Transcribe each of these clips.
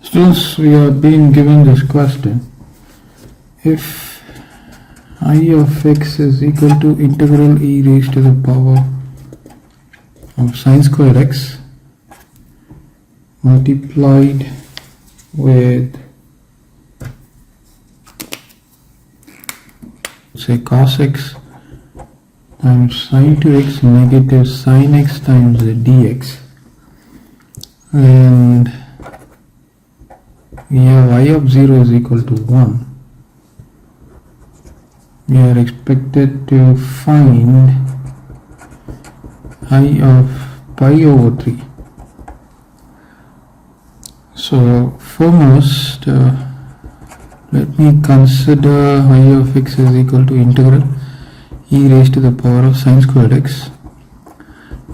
Students, we are being given this question. If I of x is equal to integral e raised to the power of sin square x multiplied with, say, cos x times sin 2x negative sin x times dx, and we have I of 0 is equal to 1. We are expected to find I of pi over 3. So foremost, let me consider I of x is equal to integral e raised to the power of sin squared x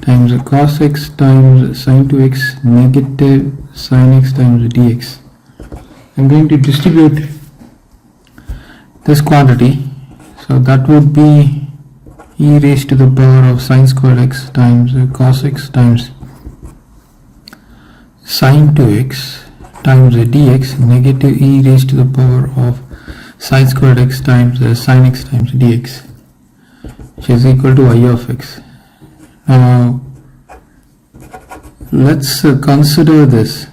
times cos x times sin 2x negative sin x times dx. I'm going to distribute this quantity, so that would be e raised to the power of sin squared x times cos x times sin 2x times dx negative e raised to the power of sin squared x times sin x times dx, which is equal to I of x. Now let's consider this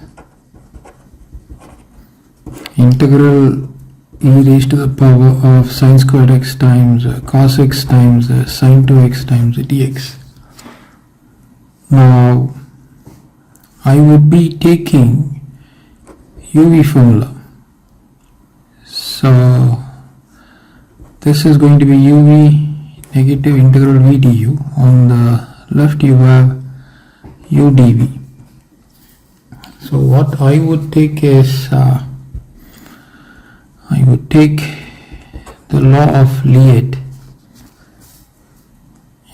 integral e raised to the power of sin squared x times cos x times sin 2x times dx. Now I would be taking UV formula. So this is going to be UV negative integral v du. On the left you have u dv. So what I would take is I would take the law of Liet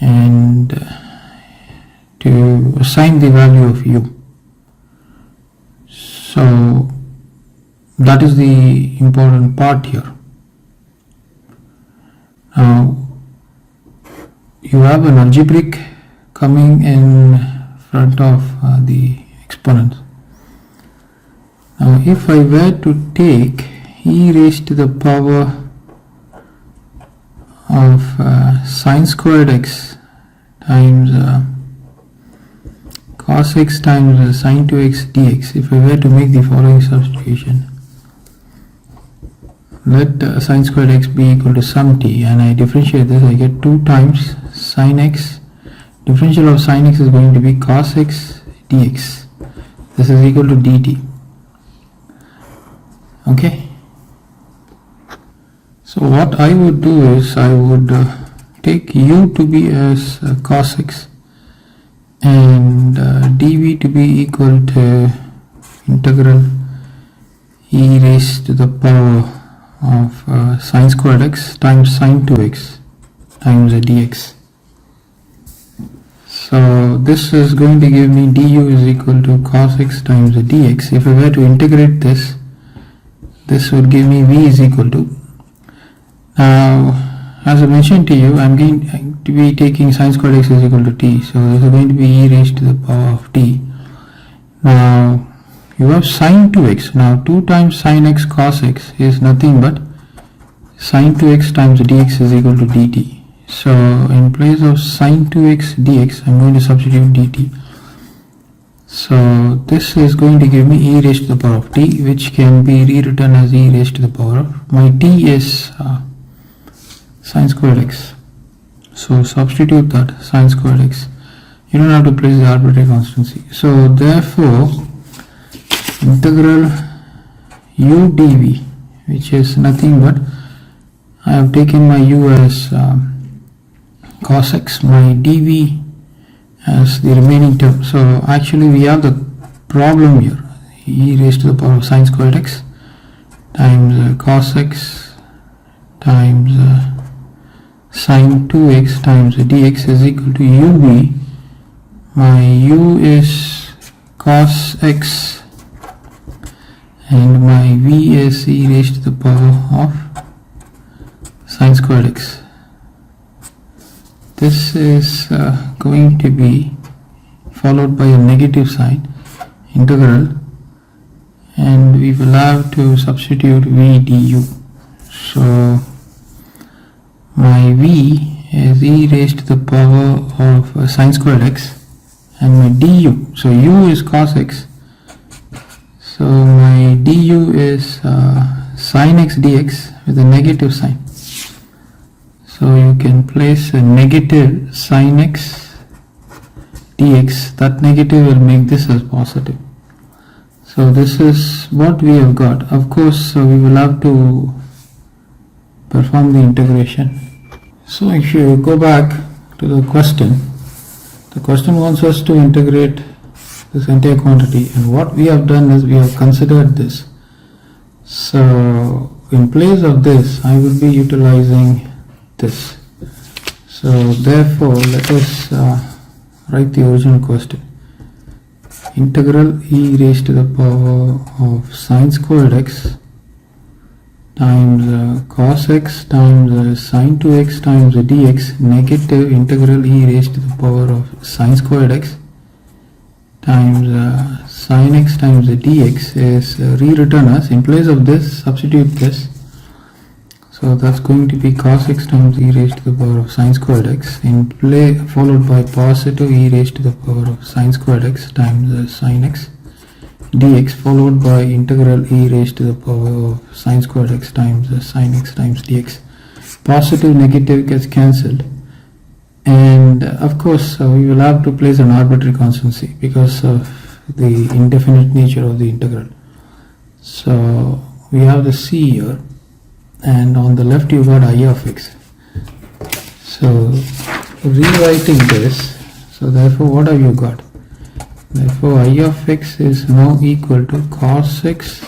and to assign the value of u. So that is the important part here. Now you have an algebraic coming in front of the exponents. Now if I were to take e raised to the power of sin squared x times cos x times sin 2x dx, if I were to make the following substitution, let sin squared x be equal to sum t, and I differentiate this, I get 2 times sin x. Differential of sin x is going to be cos x dx. This is equal to dt. Okay. So what I would do is I would take u to be as cos x and dv to be equal to integral e raised to the power of sin squared x times sin 2x times dx. So this is going to give me du is equal to cos x times dx. If I were to integrate this, this would give me v is equal to, now as I mentioned to you, I'm going to be taking sin squared x is equal to t, so this is going to be e raised to the power of t. Now you have sin 2x. Now 2 times sin x cos x is nothing but sin 2x times dx is equal to dt. So in place of sin 2x dx, I'm going to substitute dt. So this is going to give me e raised to the power of t, which can be rewritten as e raised to the power of, my t is sin squared x. So substitute that sin squared x. You don't have to place the arbitrary constancy. So therefore integral u dv, which is nothing but, I have taken my u as cos x, my dv as the remaining term. So actually we have the problem here, e raised to the power of sin squared x times cos x times sin 2x times dx is equal to uv. My u is cos x and my v is e raised to the power of sin squared x. This is going to be followed by a negative sign, integral, and we we will have to substitute v du. So my v is e raised to the power of sin squared x, and my du, so u is cos x, so my du is sin x dx with a negative sign. So you can place a negative sin x dx. That negative will make this as positive. So this is what we have got. Of course, we will have to perform the integration. So if you go back to the question wants us to integrate this entire quantity, and what we have done is we have considered this. So in place of this, I will be utilizing this. So therefore, let us write the original question. Integral e raised to the power of sin squared x times cos x times sin 2x times dx, negative integral e raised to the power of sin squared x times sin x times dx is rewritten as, in place of this, substitute this. So that's going to be cos x times e raised to the power of sin squared x, in play followed by positive e raised to the power of sin squared x times sin x dx, followed by integral e raised to the power of sin squared x times sin x times dx. Positive negative gets cancelled, and of course we will have to place an arbitrary constancy because of the indefinite nature of the integral. So we have the c here, and on the left you got I of x. So rewriting this, so therefore what have you got? Therefore I of x is now equal to cos x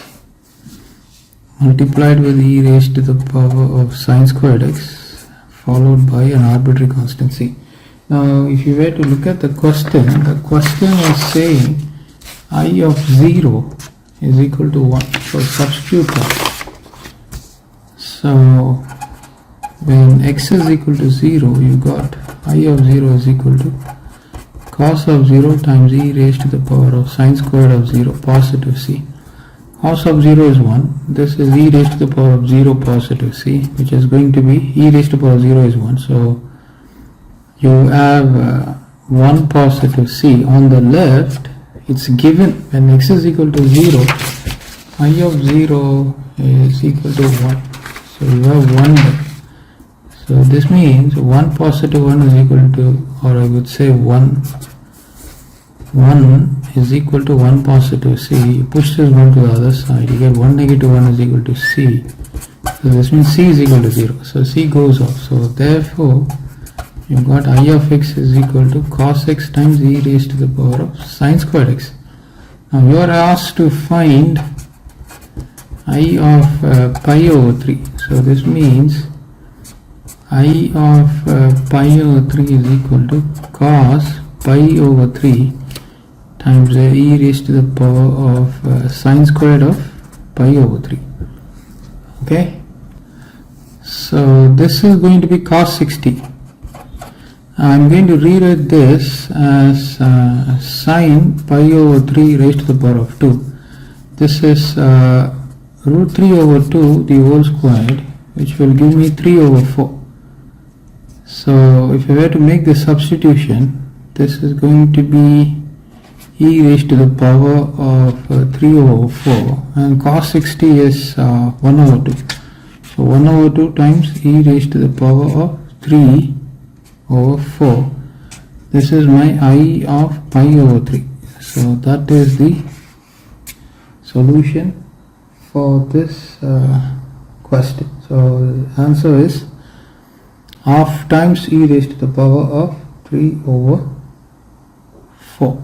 multiplied with e raised to the power of sin squared x followed by an arbitrary constancy. Now if you were to look at the question is saying I of 0 is equal to 1. So substitute that. So when x is equal to 0, you got I of 0 is equal to cos of 0 times e raised to the power of sin squared of 0 positive c. Cos of 0 is 1. This is e raised to the power of 0 positive c, which is going to be e raised to the power of 0 is 1. So you have 1 positive c. On the left, it's given when x is equal to 0, I of 0 is equal to 1. So you have 1 there. So this means 1 positive 1 is equal to, or I would say 1 is equal to 1 positive c. You push this 1 to the other side, you get 1 negative 1 is equal to c. So this means c is equal to 0. So c goes off. So therefore you got I of x is equal to cos x times e raised to the power of sin squared x. Now you are asked to find I of pi over 3. So this means I of pi over 3 is equal to cos pi over 3 times e raised to the power of sin squared of pi over 3. Okay, so this is going to be cos 60. I'm going to rewrite this as sin pi over 3 raised to the power of 2. This is root 3 over 2 the whole squared, which will give me 3 over 4. So if I were to make this substitution, this is going to be e raised to the power of 3 over 4, and cos 60 is 1 over 2. So 1 over 2 times e raised to the power of 3 over 4. This is my I of pi over 3. So that is the solution for this question. So the answer is half times e raised to the power of 3 over 4.